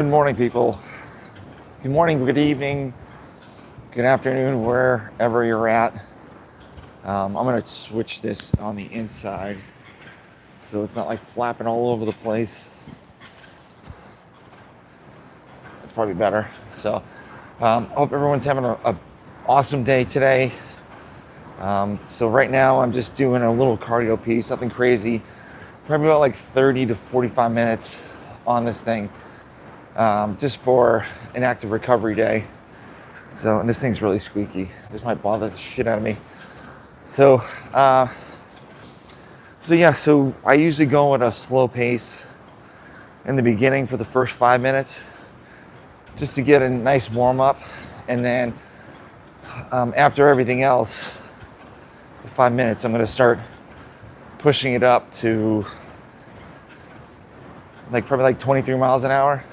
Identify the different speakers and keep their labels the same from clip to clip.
Speaker 1: Good morning, people. Good morning, good evening, good afternoon, wherever you're at. I'm going to switch this on the inside so it's not like flapping all over the place. That's probably better. So, hope everyone's having a awesome day today. So right now I'm just doing a little cardio piece, nothing crazy. Probably about like 30 to 45 minutes on this thing. Just for an active recovery day. And this thing's really squeaky. This might bother the shit out of me. So I usually go at a slow pace in the beginning for the first 5 minutes, just to get a nice warm up. And then after everything else, for 5 minutes, I'm gonna start pushing it up to probably like 23 miles an hour.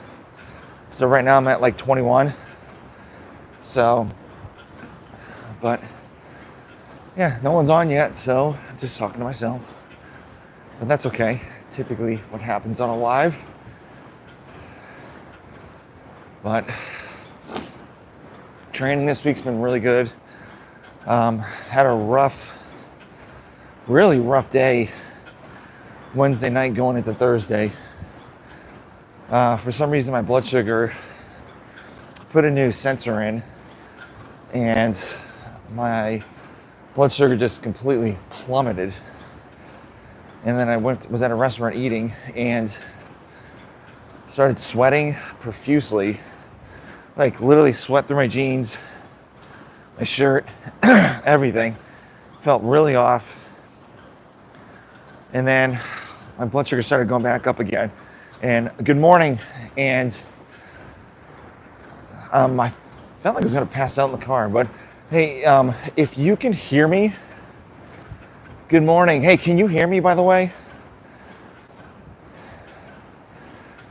Speaker 1: So right now I'm at like 21. But yeah, no one's on yet, so I'm just talking to myself. But that's okay. Typically what happens on a live. But training this week's been really good. Had a really rough day Wednesday night going into Thursday. For some reason, my blood sugar put a new sensor in, and my blood sugar just completely plummeted. And then I was at a restaurant eating and started sweating profusely, like literally sweat through my jeans, my shirt, everything. Felt really off. And then my blood sugar started going back up again. And good morning, and I felt like I was gonna pass out in the car, but hey, if you can hear me, good morning. Hey, can you hear me, by the way?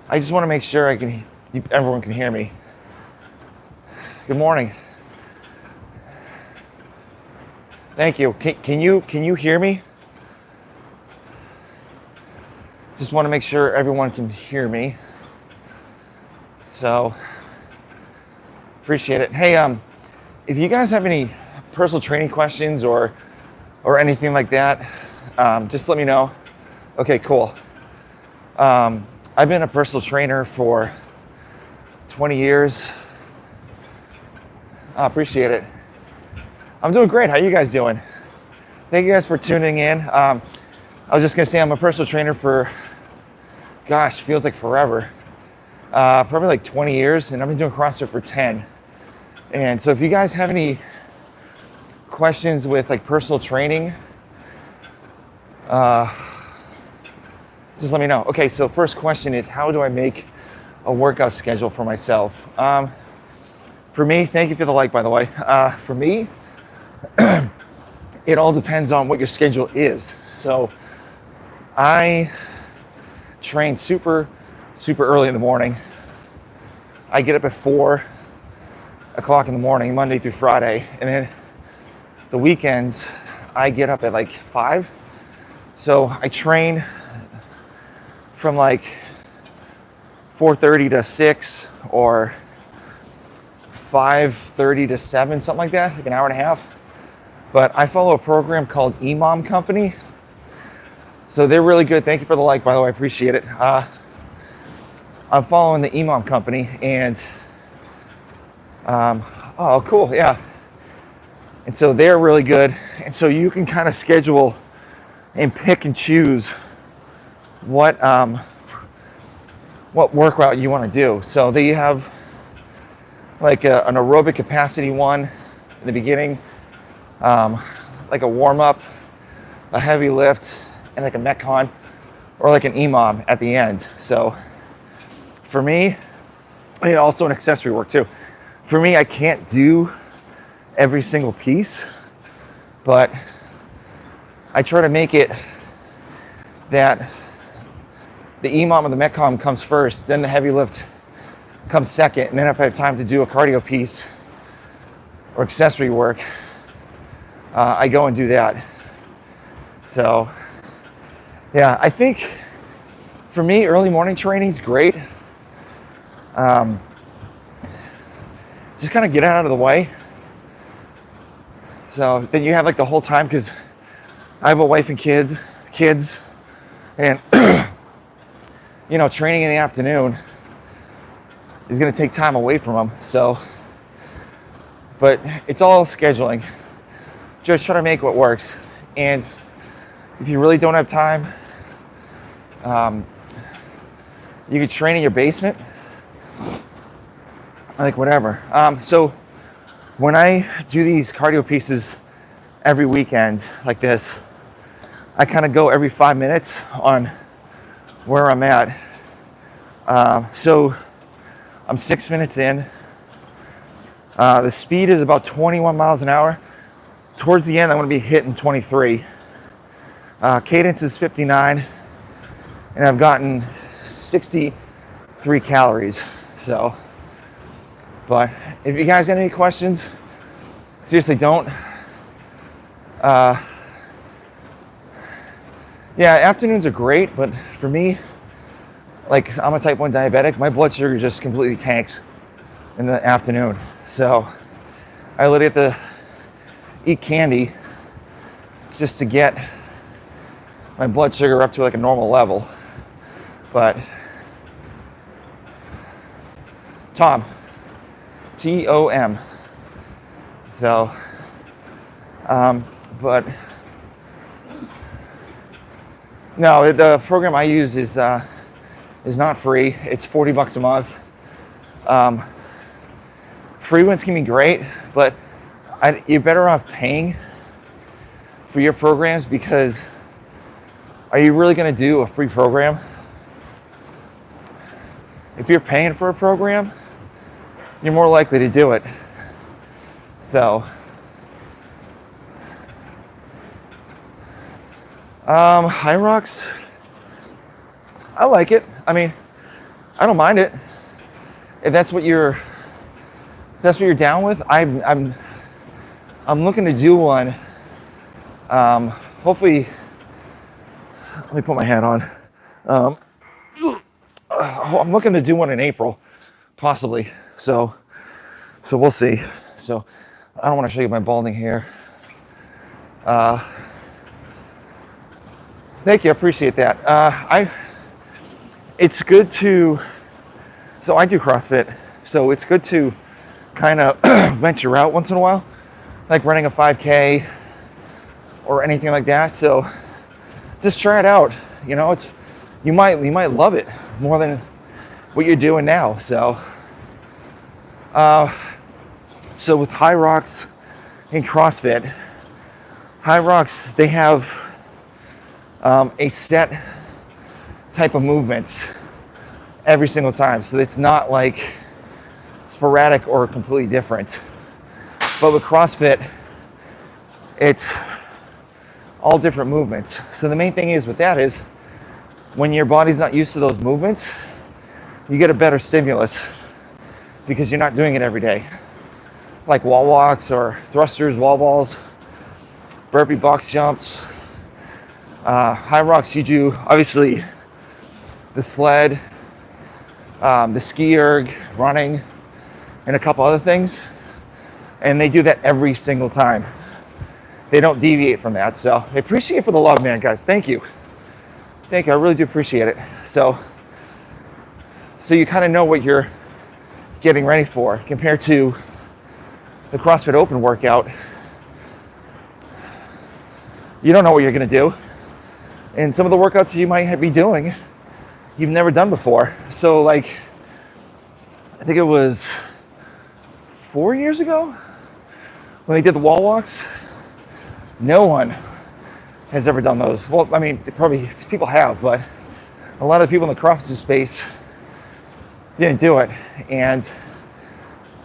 Speaker 1: I just wanna make sure everyone can hear me. Good morning. Thank you. Can you hear me? Just want to make sure everyone can hear me. So, appreciate it. Hey, if you guys have any personal training questions or anything like that, just let me know. Okay, cool. I've been a personal trainer for 20 years. Appreciate it. I'm doing great. How you guys doing? Thank you guys for tuning in. I was just gonna say I'm a personal trainer for, gosh, feels like forever. Probably like 20 years, and I've been doing CrossFit for 10. And so if you guys have any questions with like personal training, just let me know. Okay, so first question is, how do I make a workout schedule for myself? For me, thank you for the like, by the way. For me, it all depends on what your schedule is. So I train super early in the morning. I get up at 4 o'clock in the morning, Monday through Friday. And then the weekends, I get up at like 5. So I train from like 4:30 to 6 or 5:30 to 7, something like that, like an hour and a half. But I follow a program called EMOM Company. So they're really good. Thank you for the like, by the way. I appreciate it. I'm following the EMOM Company, and oh, cool, yeah. And so they're really good. And so you can kind of schedule and pick and choose what workout you want to do. So they have like an aerobic capacity one in the beginning, like a warm up, a heavy lift, and like a Metcon or like an EMOM at the end. So for me, and also an accessory work too. For me, I can't do every single piece, but I try to make it that the EMOM or the Metcon comes first, then the heavy lift comes second, and then if I have time to do a cardio piece or accessory work, I go and do that. So yeah, I think for me, early morning training is great. Just kind of get out of the way. So then you have like the whole time, because I have a wife and kids, and you know, training in the afternoon is going to take time away from them. So, but it's all scheduling. Just try to make what works. And if you really don't have time, you could train in your basement, like whatever. So when I do these cardio pieces every weekend like this, I kind of go every 5 minutes on where I'm at. So I'm 6 minutes in. The speed is about 21 miles an hour. Towards the end, I'm going to be hitting 23. Cadence is 59, and I've gotten 63 calories. So, but if you guys got any questions, seriously, don't. Yeah, afternoons are great, but for me, like, I'm a type 1 diabetic, my blood sugar just completely tanks in the afternoon. So I literally have to eat candy just to get my blood sugar up to like a normal level. But Tom, T-O-M. So, but no, the program I use is not free. It's $40 a month. Free ones can be great, but you're better off paying for your programs, because are you really going to do a free program? If you're paying for a program, you're more likely to do it. So, Hyrox, I like it. I mean, I don't mind it. If that's what you're down with, I'm looking to do one. Hopefully, let me put my hat on. I'm looking to do one in April, possibly. So we'll see. So I don't want to show you my balding hair. Thank you, I appreciate that. It's good to, so I do CrossFit, so it's good to kind of venture out once in a while, like running a 5K or anything like that. So just try it out. You know, you might love it more than what you're doing now. So so with Hyrox and CrossFit, Hyrox, they have a set type of movements every single time. So it's not like sporadic or completely different. But with CrossFit, it's all different movements. So the main thing is with that is, when your body's not used to those movements, you get a better stimulus because you're not doing it every day. Like wall walks or thrusters, wall balls, burpee box jumps. Hyrox, you do obviously the sled, the ski erg, running, and a couple other things. And they do that every single time. They don't deviate from that. So I appreciate it for the love, man, guys. Thank you. Thank you. I really do appreciate it. So you kind of know what you're getting ready for compared to the CrossFit Open workout. You don't know what you're going to do. And some of the workouts you might be doing, you've never done before. So like, I think it was 4 years ago when they did the wall walks. No one has ever done those. Well, I mean, probably people have, but a lot of people in the CrossFit space didn't do it and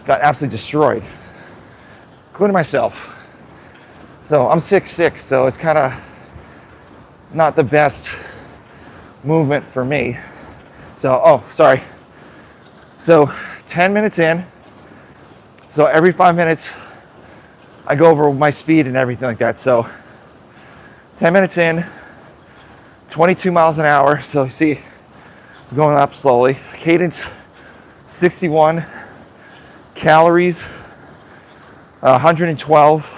Speaker 1: got absolutely destroyed, including myself. So I'm 6'6", so it's kind of not the best movement for me. So, oh, sorry. So 10 minutes in. So every 5 minutes, I go over my speed and everything like that. So 10 minutes in, 22 miles an hour. So you see, I'm going up slowly. Cadence 61 calories, 112,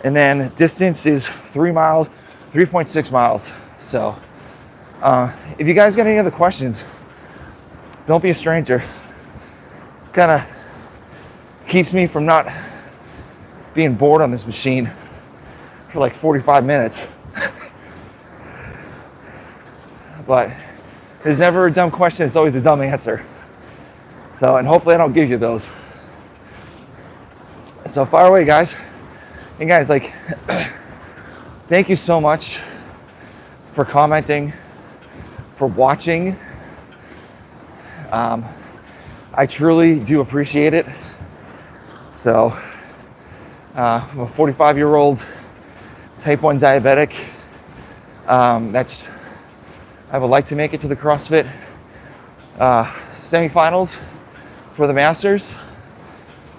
Speaker 1: and then distance is 3 miles, 3.6 miles. So if you guys got any other questions, don't be a stranger. Kind of keeps me from not being bored on this machine for like 45 minutes. But there's never a dumb question, it's always a dumb answer. So, and hopefully I don't give you those. So fire away, guys. And guys, like, thank you so much for commenting, for watching. I truly do appreciate it. So, I'm a 45-year-old type 1 diabetic. I would like to make it to the CrossFit semifinals for the Masters.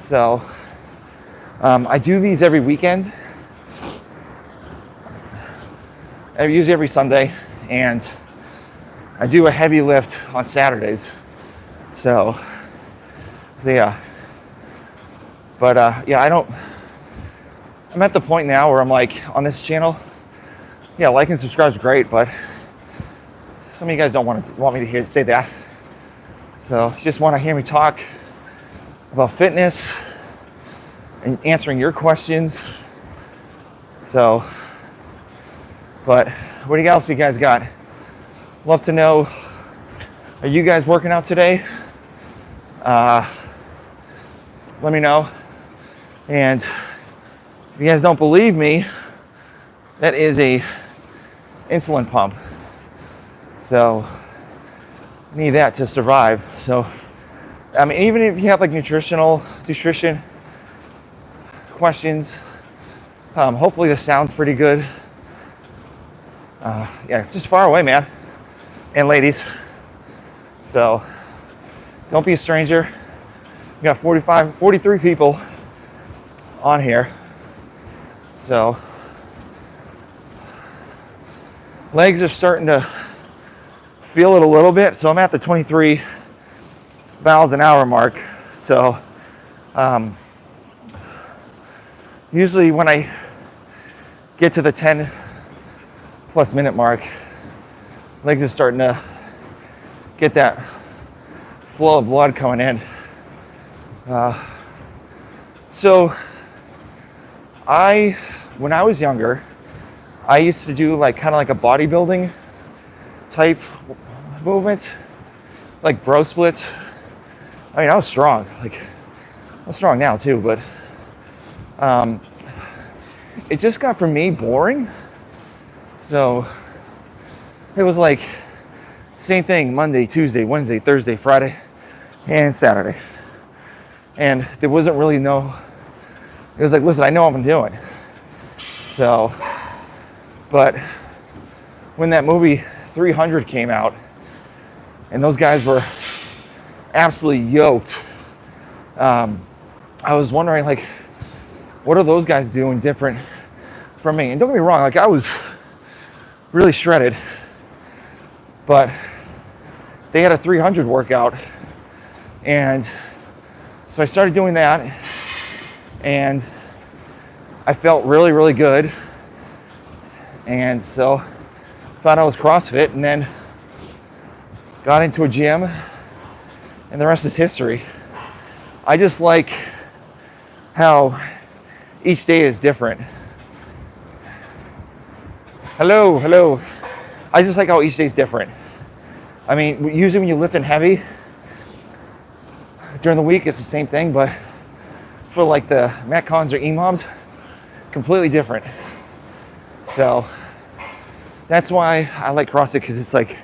Speaker 1: So, I do these every weekend, usually every Sunday, and I do a heavy lift on Saturdays. So yeah. But yeah, I'm at the point now where I'm like, on this channel, yeah, like and subscribe is great, but some of you guys don't want me to say that. So you just want to hear me talk about fitness and answering your questions. So, but what else you guys got? Love to know, are you guys working out today? Let me know. And if you guys don't believe me, that is a insulin pump. So I need that to survive. So I mean, even if you have like nutrition questions, hopefully this sounds pretty good. Yeah, just far away, man, and ladies. So don't be a stranger. We got 43 people on here. So legs are starting to feel it a little bit. So I'm at the 23 miles an hour mark. So usually when I get to the 10 plus minute mark, legs are starting to get that flow of blood coming in. So when I was younger, I used to do like kind of like a bodybuilding type movement, like bro splits. I mean, I was strong. Like, I'm strong now too, but it just got for me boring. So it was like same thing Monday, Tuesday, Wednesday, Thursday, Friday, and Saturday. And there wasn't really it was like, listen, I know what I'm doing. So, but when that movie 300 came out and those guys were absolutely yoked, I was wondering, like, what are those guys doing different from me? And don't get me wrong, like, I was really shredded, but they had a 300 workout, and so I started doing that, and I felt really, really good. And so thought I was CrossFit, and then got into a gym, and the rest is history. I just like how each day is different. Hello. I just like how each day is different. I mean, usually when you're lifting heavy during the week, it's the same thing, but for like the Metcons or EMOMs, completely different. So that's why I like CrossFit, because it's like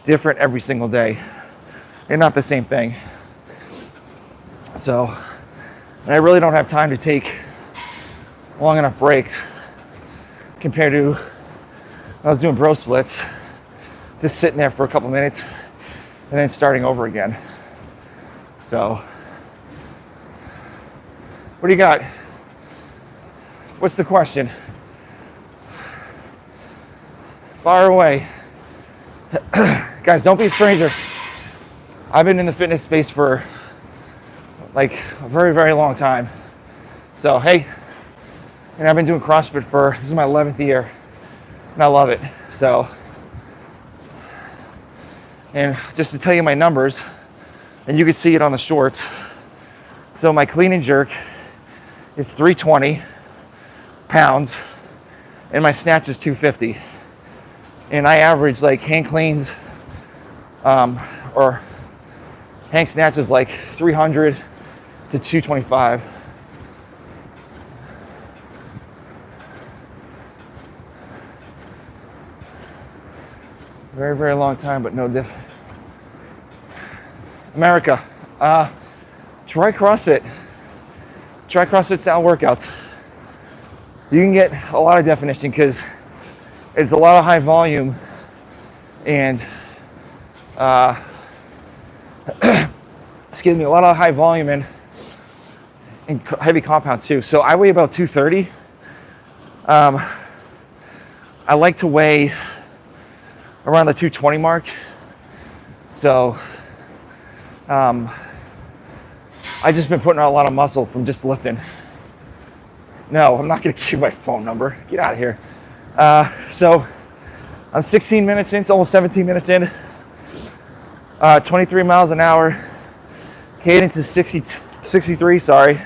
Speaker 1: different every single day. They're not the same thing. So, and I really don't have time to take long enough breaks compared to when I was doing bro splits, just sitting there for a couple minutes and then starting over again. So, what do you got? What's the question? Fire away. Guys, don't be a stranger. I've been in the fitness space for like a very, very long time. So, hey, and I've been doing CrossFit this is my 11th year, and I love it. So, and just to tell you my numbers, and you can see it on the shorts. So my clean and jerk is 320 pounds, and my snatch is 250. And I average like hang cleans, or hang snatches like 300 to 225. Very, very long time, but no different. America, try CrossFit. Try CrossFit style workouts. You can get a lot of definition because it's a lot of high volume and excuse me, a lot of high volume and heavy compounds too. So I weigh about 230. I like to weigh around the 220 mark. So I just been putting on a lot of muscle from just lifting. No, I'm not gonna give you my phone number. Get out of here. So I'm 16 minutes in, it's almost 17 minutes in. 23 miles an hour. Cadence is 63, sorry.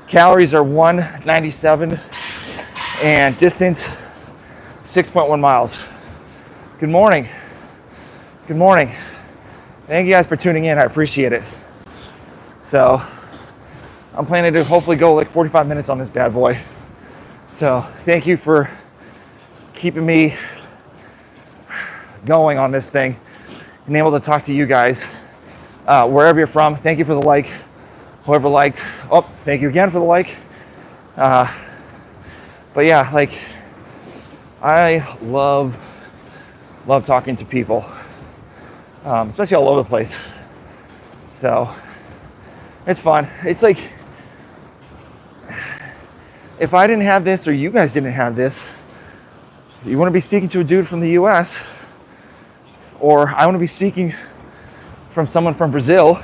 Speaker 1: Calories are 197. And distance, 6.1 miles. Good morning. Good morning. Thank you guys for tuning in, I appreciate it. So, I'm planning to hopefully go like 45 minutes on this bad boy. So, thank you for keeping me going on this thing and able to talk to you guys wherever you're from. Thank you for the like. Whoever liked, oh, thank you again for the like. But yeah, like I love talking to people, especially all over the place. So it's fun. It's like if I didn't have this or you guys didn't have this, you want to be speaking to a dude from the US, or I want to be speaking from someone from Brazil.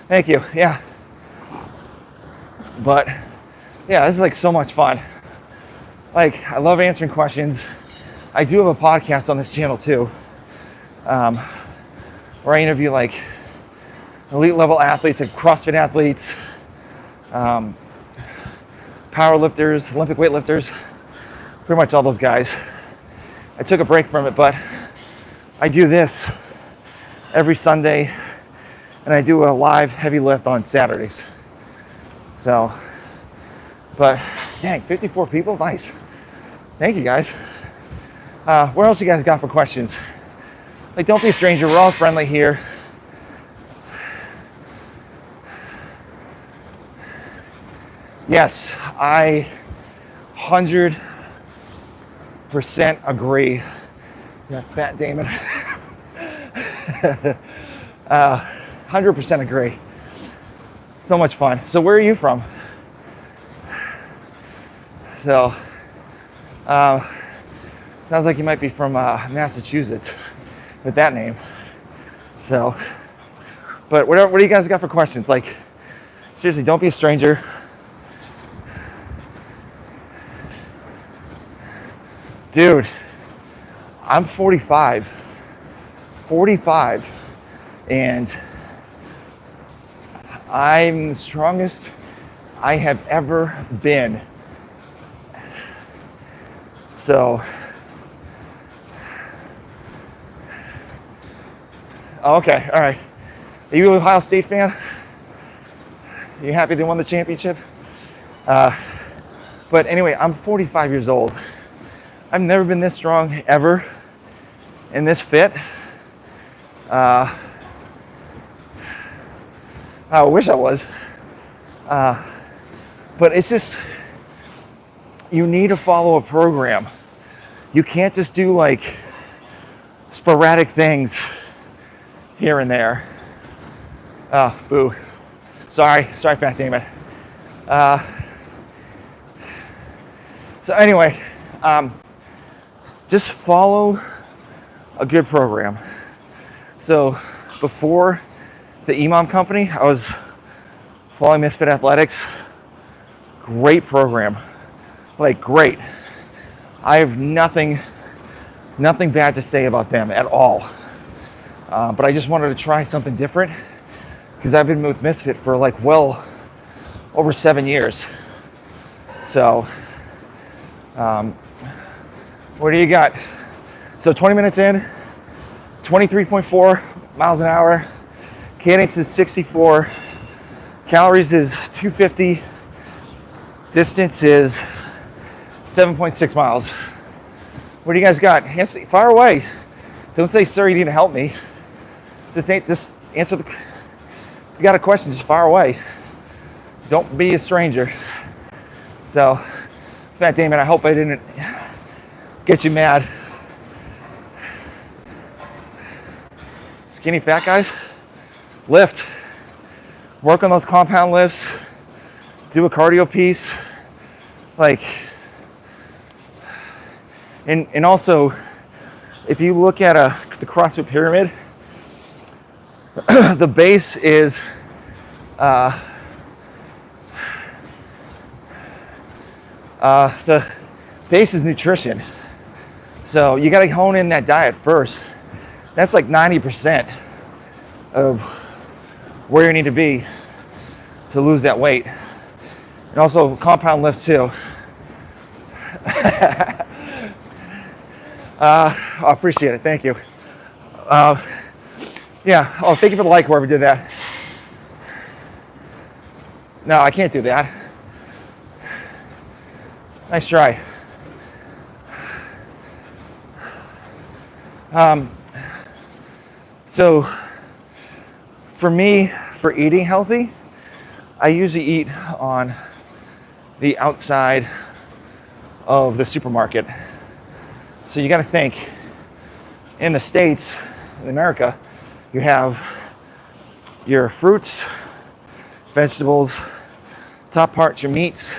Speaker 1: Thank you. Yeah. But yeah, this is like so much fun. Like, I love answering questions. I do have a podcast on this channel too, where I interview like elite level athletes, like CrossFit athletes, power lifters, Olympic weightlifters, pretty much all those guys. I took a break from it, but I do this every Sunday, and I do a live heavy lift on Saturdays. So, but dang, 54 people, nice. Thank you guys. What else you guys got for questions? Like, don't be a stranger, we're all friendly here. Yes, I 100% agree. That fat Damon. 100% agree. So much fun. So where are you from? So, sounds like you might be from Massachusetts with that name. So, but what do you guys got for questions? Like, seriously, don't be a stranger. Dude, I'm 45, and I'm the strongest I have ever been. So, okay, all right. Are you an Ohio State fan? Are you happy they won the championship? But anyway, I'm 45 years old. I've never been this strong ever and this fit. I wish I was. But it's just, you need to follow a program. You can't just do like sporadic things here and there. Oh, boo. Sorry, Fat Damon. So anyway, just follow a good program. So before the EMOM company, I was following Misfit Athletics. Great program, like great. I have nothing bad to say about them at all. But I just wanted to try something different because I've been with Misfit for like well over 7 years. So, what do you got? So 20 minutes in, 23.4 miles an hour. Cadence is 64. Calories is 250. Distance is 7.6 miles. What do you guys got? Fire away. Don't say, sir, you need to help me. Just answer the, if you got a question, just fire away. Don't be a stranger. So, Fat Damon, I hope I didn't get you mad. Skinny fat guys, lift. Work on those compound lifts. Do a cardio piece. Like, and also, if you look at the CrossFit pyramid, the base is the base is nutrition. So you got to hone in that diet first. That's like 90% of where you need to be to lose that weight. And also compound lifts too. I appreciate it, thank you. Yeah, oh, thank you for the like, whoever did that. No, I can't do that. Nice try. So for me, for eating healthy, I usually eat on the outside of the supermarket. So you got to think, in the States, in America, you have your fruits, vegetables, top part your meats,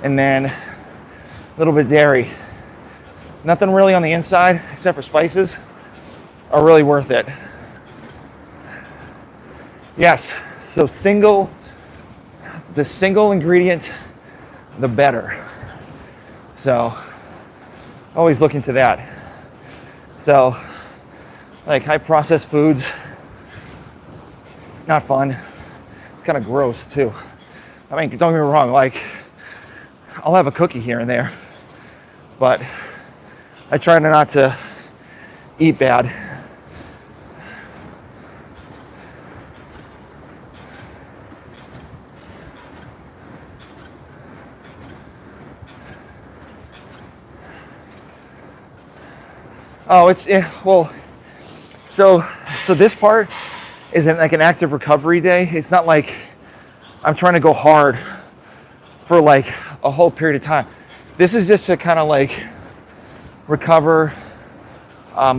Speaker 1: and then a little bit of dairy. Nothing really on the inside except for spices are really worth it. Yes, so the single ingredient, the better. So always look into that. So like high processed foods, not fun. It's kind of gross too. I mean, don't get me wrong, like I'll have a cookie here and there, but I try not to eat bad. Oh, well, so this part isn't like an active recovery day. It's not like I'm trying to go hard for like a whole period of time. This is just to kind of like recover,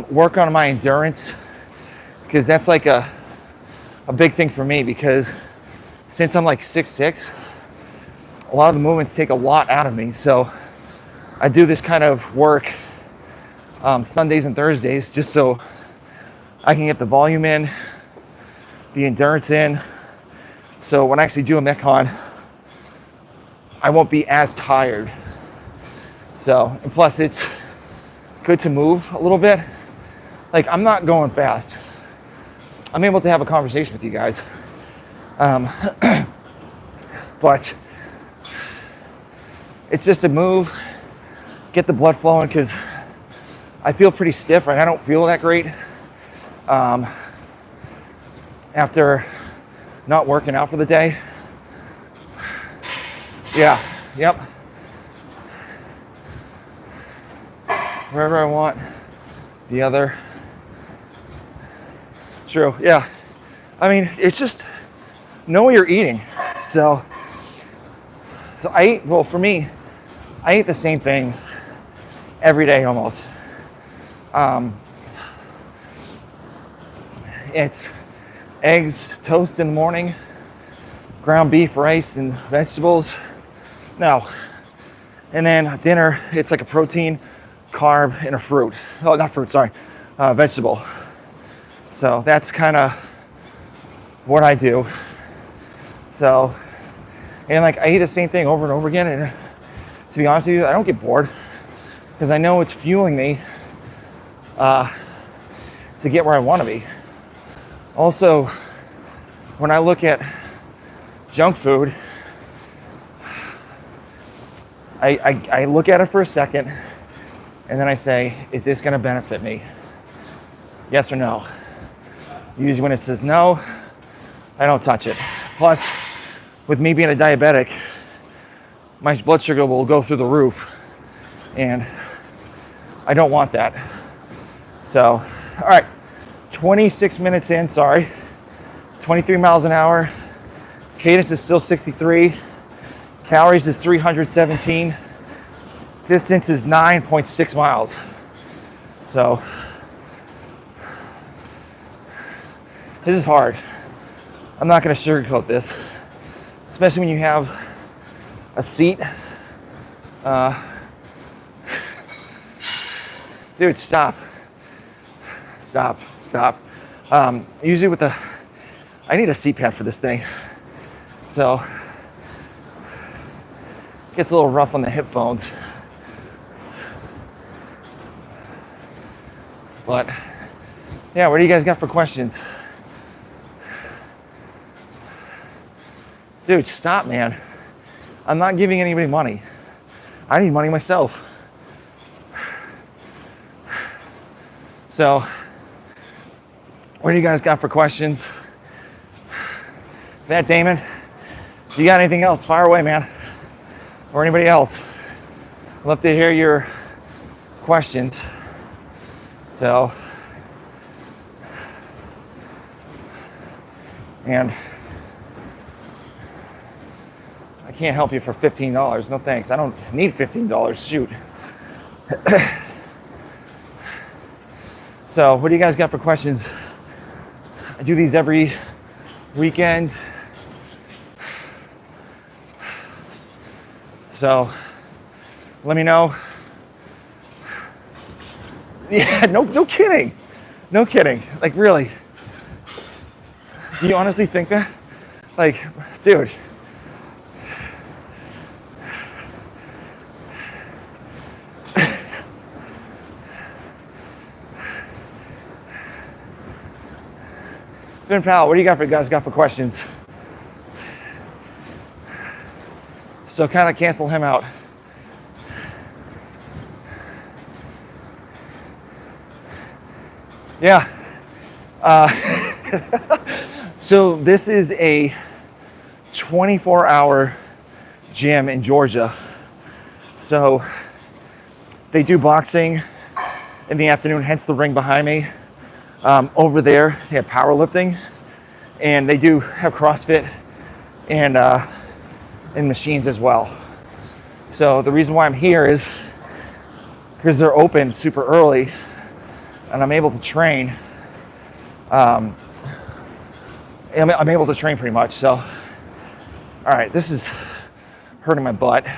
Speaker 1: work on my endurance, because that's like a big thing for me, because since I'm like 6'6", a lot of the movements take a lot out of me. So I do this kind of work Sundays and Thursdays just so I can get the volume in, the endurance in. So when I actually do a Metcon, I won't be as tired. So, and plus it's good to move a little bit. Like I'm not going fast. I'm able to have a conversation with you guys. But it's just to move, get the blood flowing, because I feel pretty stiff. Right? I don't feel that great after not working out for the day. Yeah, yep. Wherever I want, the other. True, yeah. I mean, it's just know what you're eating. So I eat, well, for me, I eat the same thing every day almost. It's eggs, toast in the morning, ground beef, rice, and vegetables. No. And then dinner, it's like a protein, carb, and a fruit. Oh, not fruit, sorry. vegetable. So that's kind of what I do. So, and like I eat the same thing over and over again, and to be honest with you, I don't get bored because I know it's fueling me to get where I want to be. Also, when I look at junk food, I look at it for a second, and then I say, is this going to benefit me? Yes or no? Usually when it says no, I don't touch it. Plus, with me being a diabetic, my blood sugar will go through the roof, and I don't want that. So, all right, 26 minutes in, sorry. 23 miles an hour. Cadence is still 63. Calories is 317. Distance is 9.6 miles. So, this is hard. I'm not going to sugarcoat this, especially when you have a seat. Dude, stop. Usually with I need a seat pad for this thing. So, it gets a little rough on the hip bones. But, yeah, what do you guys got for questions? Dude, stop, man. I'm not giving anybody money. I need money myself. So, what do you guys got for questions? That Damon, you got anything else? Fire away, man. Or anybody else. I'd love to hear your questions. So, and I can't help you for $15. No thanks. I don't need $15. Shoot. So, what do you guys got for questions? I do these every weekend. So, let me know. Yeah, no kidding. No kidding. Like, really. Do you honestly think that? Like, dude. Finn Powell, what do you guys got for questions? So kind of cancel him out. Yeah. So this is a 24-hour gym in Georgia. So they do boxing in the afternoon, hence the ring behind me. Over there, they have powerlifting, and they do have CrossFit and machines as well. So the reason why I'm here is because they're open super early, and I'm able to train. I'm able to train pretty much. So, all right, this is hurting my butt. I'm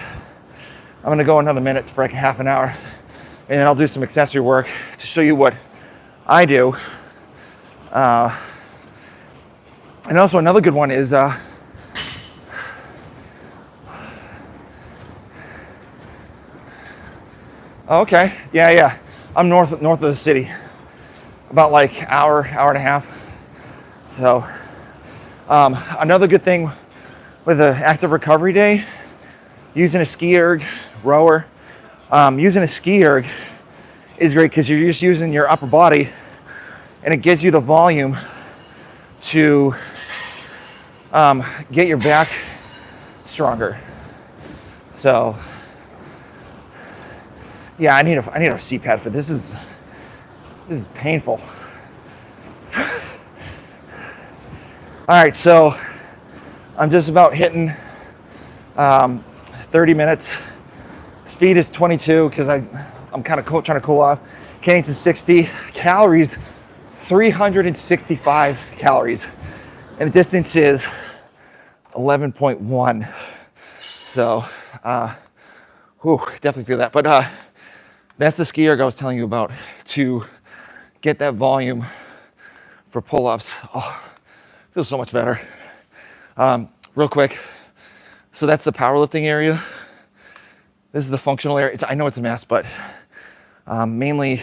Speaker 1: gonna go another minute for like half an hour, and then I'll do some accessory work to show you what I do. And also another good one is okay, yeah. I'm north of the city, about like hour and a half. So another good thing with an active recovery day, using a ski erg rower, using a ski erg is great because you're just using your upper body, and it gives you the volume to get your back stronger. So yeah, I need a seat pad for this. This is painful. All right, so I'm just about hitting 30 minutes. Speed is 22 because I'm kind of trying to cool off. Cadence is 60. Calories, 365 calories. And the distance is 11.1. So, definitely feel that. But that's the ski erg I was telling you about to get that volume for pull-ups. Oh, feels so much better. Real quick, so that's the powerlifting area. This is the functional area. I know it's a mess, but mainly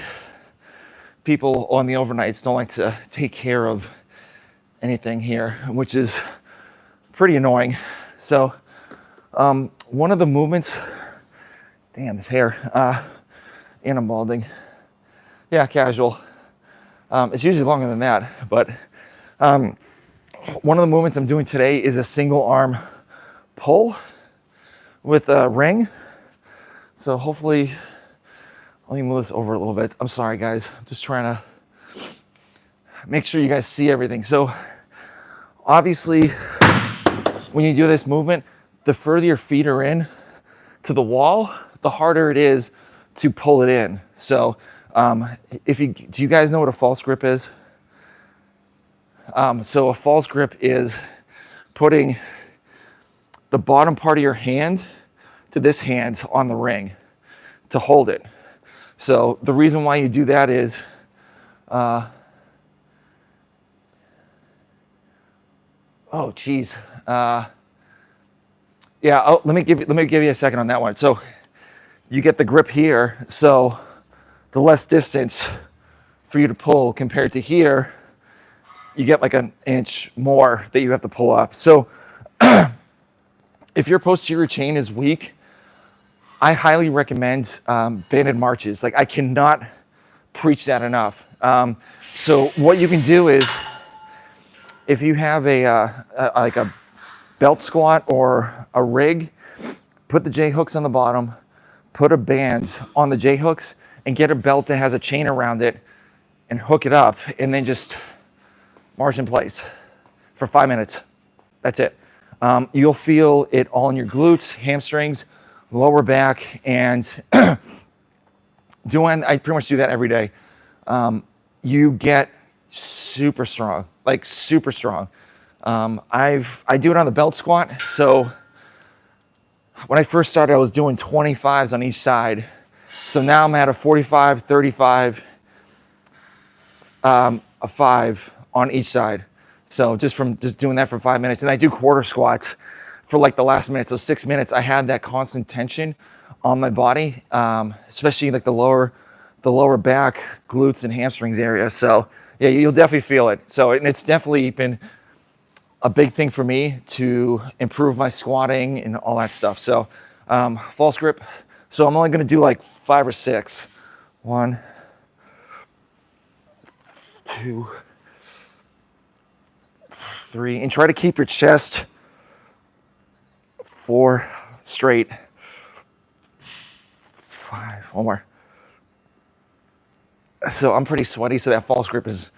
Speaker 1: people on the overnights don't like to take care of anything here, which is pretty annoying. So one of the movements, damn, this hair, and I'm balding. Yeah, casual. It's usually longer than that, but one of the movements I'm doing today is a single arm pull with a ring. So hopefully, let me move this over a little bit. I'm sorry, guys. I'm just trying to make sure you guys see everything. So obviously, when you do this movement, the further your feet are in to the wall, the harder it is to pull it in. So do you guys know what a false grip is? So a false grip is putting the bottom part of your hand to this hand on the ring to hold it. So the reason why you do that is oh geez. Yeah, let me give you a second on that one. So you get the grip here, so the less distance for you to pull compared to here, you get like an inch more that you have to pull up. So if your posterior chain is weak, I highly recommend banded marches. Like, I cannot preach that enough. So what you can do is, if you have like a belt squat or a rig, put the J hooks on the bottom, put a band on the J hooks, and get a belt that has a chain around it and hook it up, and then just march in place for 5 minutes. That's it. You'll feel it all in your glutes, hamstrings, lower back, and I pretty much do that every day. You get super strong, like super strong. I do it on the belt squat. So when I first started, I was doing 25s on each side. So now I'm at a 45, 35, a 5 on each side. So just doing that for 5 minutes. And I do quarter squats for like the last minute. So 6 minutes, I had that constant tension on my body, especially like the lower back, glutes, and hamstrings area. So yeah, you'll definitely feel it. So, and it's definitely been a big thing for me to improve my squatting and all that stuff. So false grip. So I'm only going to do like 5 or 6. 1, 2, 3, and try to keep your chest 4 straight. 5, one more. So I'm pretty sweaty, so that false grip is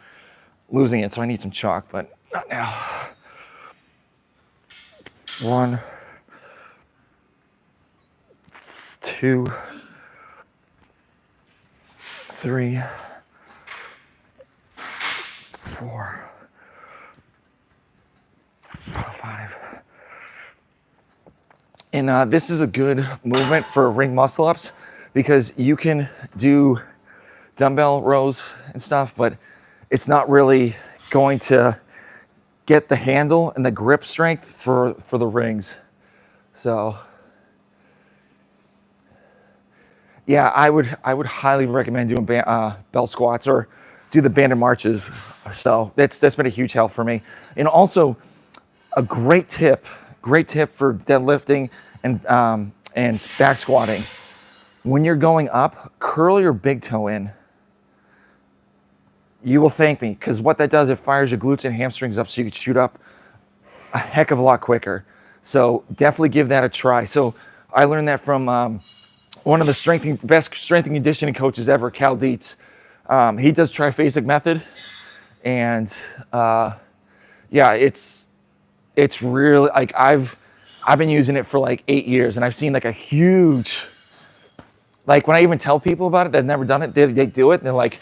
Speaker 1: losing it. So I need some chalk, but not now. 1, 2, 3, 4, 5. And this is a good movement for ring muscle ups, because you can do dumbbell rows and stuff, but it's not really going to get the handle and the grip strength for the rings. So yeah, I would highly recommend doing belt squats or do the banded marches. So that's been a huge help for me. And also a great tip for deadlifting and back squatting. When you're going up, curl your big toe in. You will thank me, because what that does, it fires your glutes and hamstrings up so you can shoot up a heck of a lot quicker. So definitely give that a try. So I learned that from one of the best strength and conditioning coaches ever, Cal Dietz. He does triphasic method, and yeah, it's really, like, I've been using it for like 8 years, and I've seen like a huge, like, when I even tell people about it that have never done it, they do it and they're like,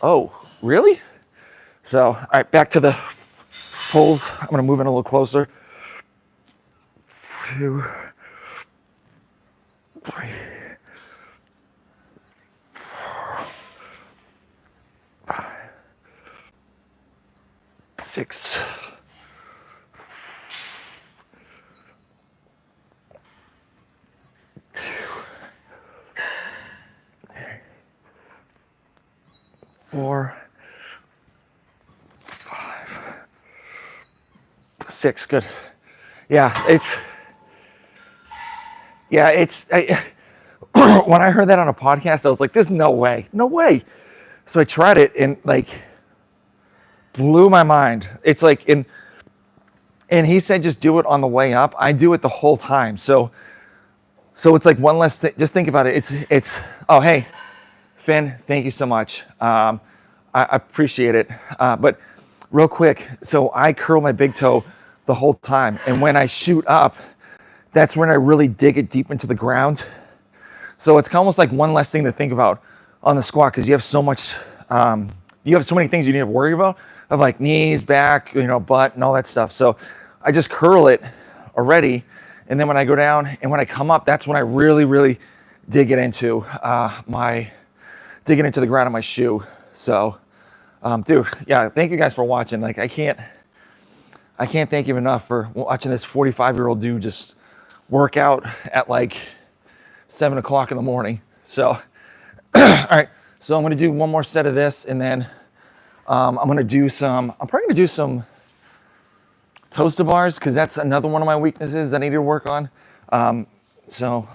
Speaker 1: oh, really? So, all right, back to the pulls. I'm gonna move in a little closer. 2, 3, 4, 5, 6. 4, 5, 6. Good. Yeah, when I heard that on a podcast, I was like, there's no way. So I tried it and like blew my mind. It's like, and he said, just do it on the way up. I do it the whole time. So it's like one less thing. Just think about it. It's, oh, hey, Finn, thank you so much. I appreciate it. But real quick, so I curl my big toe the whole time. And when I shoot up, that's when I really dig it deep into the ground. So it's almost like one less thing to think about on the squat, because you have so much, you have so many things you need to worry about, of like knees, back, butt and all that stuff. So I just curl it already. And then when I go down and when I come up, that's when I really, really dig it into the ground of my shoe. So, dude, yeah, thank you guys for watching. Like, I can't thank you enough for watching this 45-year-old dude just work out at like 7 o'clock in the morning. So, all right. So I'm going to do one more set of this, and then I'm probably going to do some toaster bars, because that's another one of my weaknesses that I need to work on. So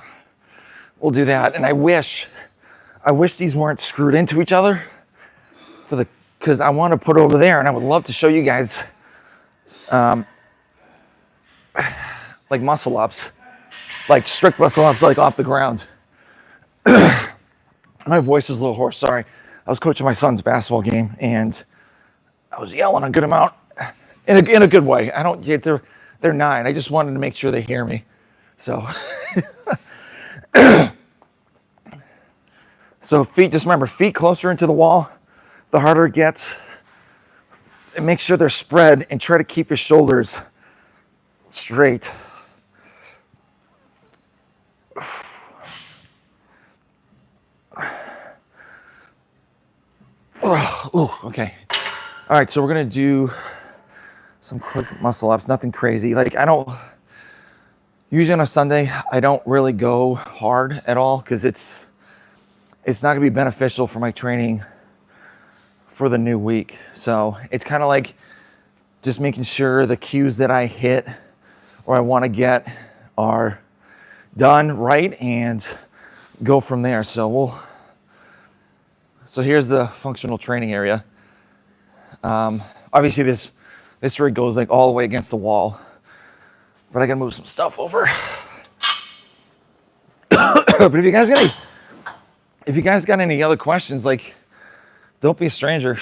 Speaker 1: we'll do that. And I wish these weren't screwed into each other because I want to put over there, and I would love to show you guys like muscle ups, like strict muscle ups, like off the ground. My voice is a little hoarse, sorry. I was coaching my son's basketball game and I was yelling a good amount in a good way. I don't get they're 9. I just wanted to make sure they hear me. So so feet, just remember, feet closer into the wall, the harder it gets. And make sure they're spread and try to keep your shoulders straight. Ooh, okay. All right, so we're gonna do some quick muscle ups, nothing crazy. Like, usually on a Sunday, I don't really go hard at all, because it's not gonna be beneficial for my training for the new week. So it's kind of like just making sure the cues that I hit or I want to get are done right and go from there. So here's the functional training area. Obviously this rig goes like all the way against the wall, but I gotta move some stuff over. But if you guys got any other questions, like, don't be a stranger.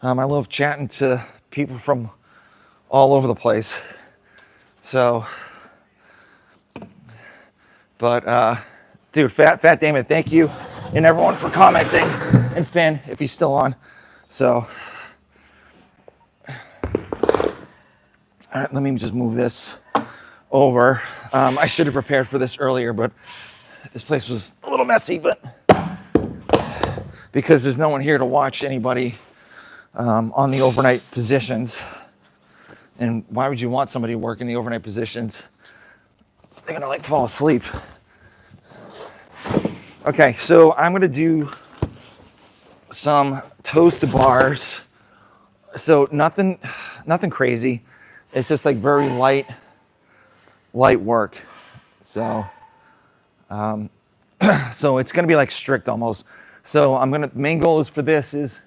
Speaker 1: I love chatting to people from all over the place. So, but dude, Fat Damon, thank you, and everyone for commenting, and Finn, if he's still on. So, all right, let me just move this over. I should have prepared for this earlier, but this place was a little messy, but because there's no one here to watch anybody on the overnight positions. And why would you want somebody to work in the overnight positions? They're gonna like fall asleep. Okay, so I'm gonna do some toast bars. So nothing crazy. It's just like very light work. So, so it's gonna be like strict almost. So main goal is for this is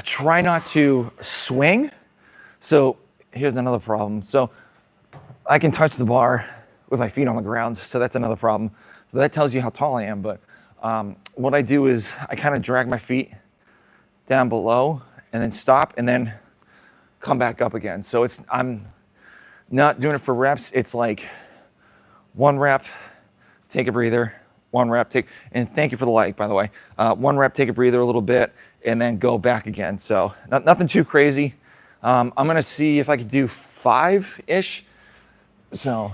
Speaker 1: try not to swing. So here's another problem. So I can touch the bar with my feet on the ground. So that's another problem. So that tells you how tall I am. But what I do is I kind of drag my feet down below and then stop and then come back up again. So I'm not doing it for reps. It's like 1 rep, take a breather, 1 rep, and thank you for the like, by the way. 1 rep, take a breather a little bit, and then go back again. So nothing too crazy. I'm gonna see if I could do 5-ish. So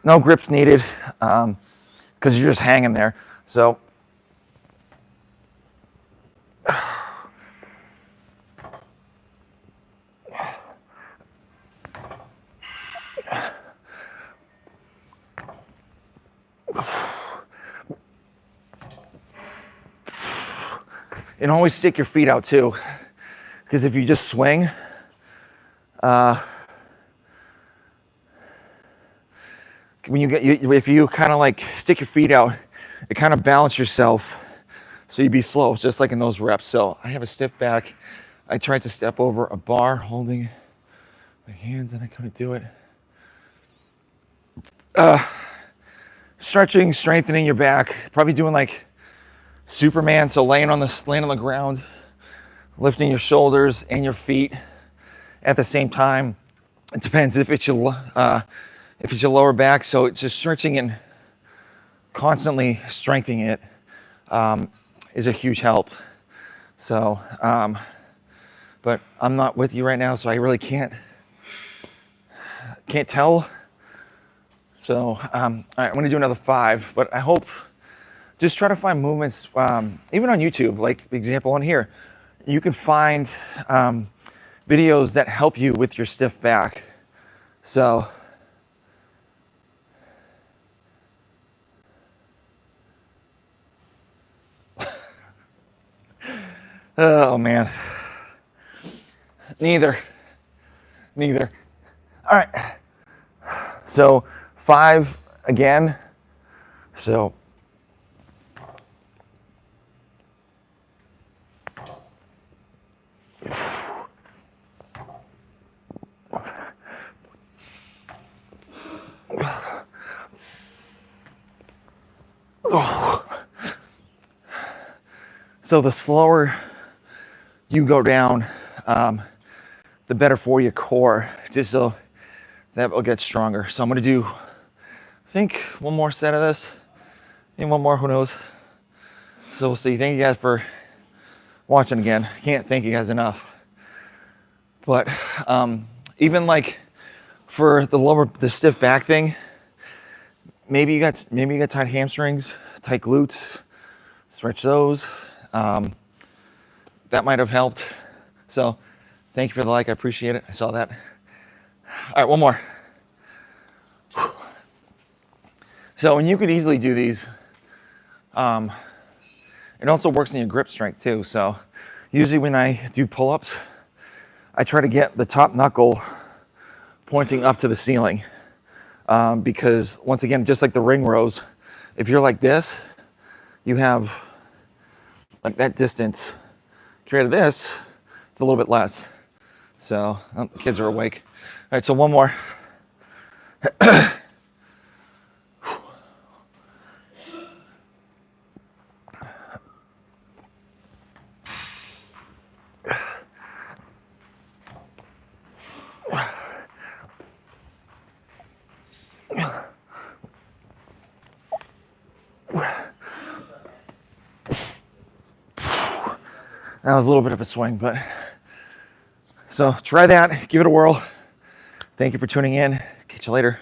Speaker 1: no grips needed, because you're just hanging there. So And always stick your feet out too, because if you just swing, if you kind of like stick your feet out, it kind of balance yourself, so you'd be slow, just like in those reps. So I have a stiff back. I tried to step over a bar holding my hands and I couldn't do it. Stretching, strengthening your back, probably doing like Superman, so laying on the ground, lifting your shoulders and your feet at the same time. It depends if it's your lower back, so it's just stretching and constantly strengthening it is a huge help. So, but I'm not with you right now, so I really can't tell. So, all right, I'm gonna do another 5, but I hope, just try to find movements, even on YouTube, like the example on here. You can find videos that help you with your stiff back. So, oh man, neither. All right, so 5 again. So so the slower you go down, the better for your core, just so that will get stronger. So I'm gonna do, I think, one more set of this, and one more, who knows. So we'll see. Thank you guys for watching again. Can't thank you guys enough. But even like for the stiff back thing, maybe you got tight hamstrings, tight glutes, stretch those. That might have helped. So thank you for the like, I appreciate it. I saw that. All right, one more. So, and you could easily do these. It also works in your grip strength too. So usually when I do pull-ups, I try to get the top knuckle pointing up to the ceiling. Because once again, just like the ring rows, if you're like this, you have like that distance. Compared to this, it's a little bit less. So, oh, the kids are awake. All right, so one more. That was a little bit of a swing, but so try that, give it a whirl. Thank you for tuning in. Catch you later.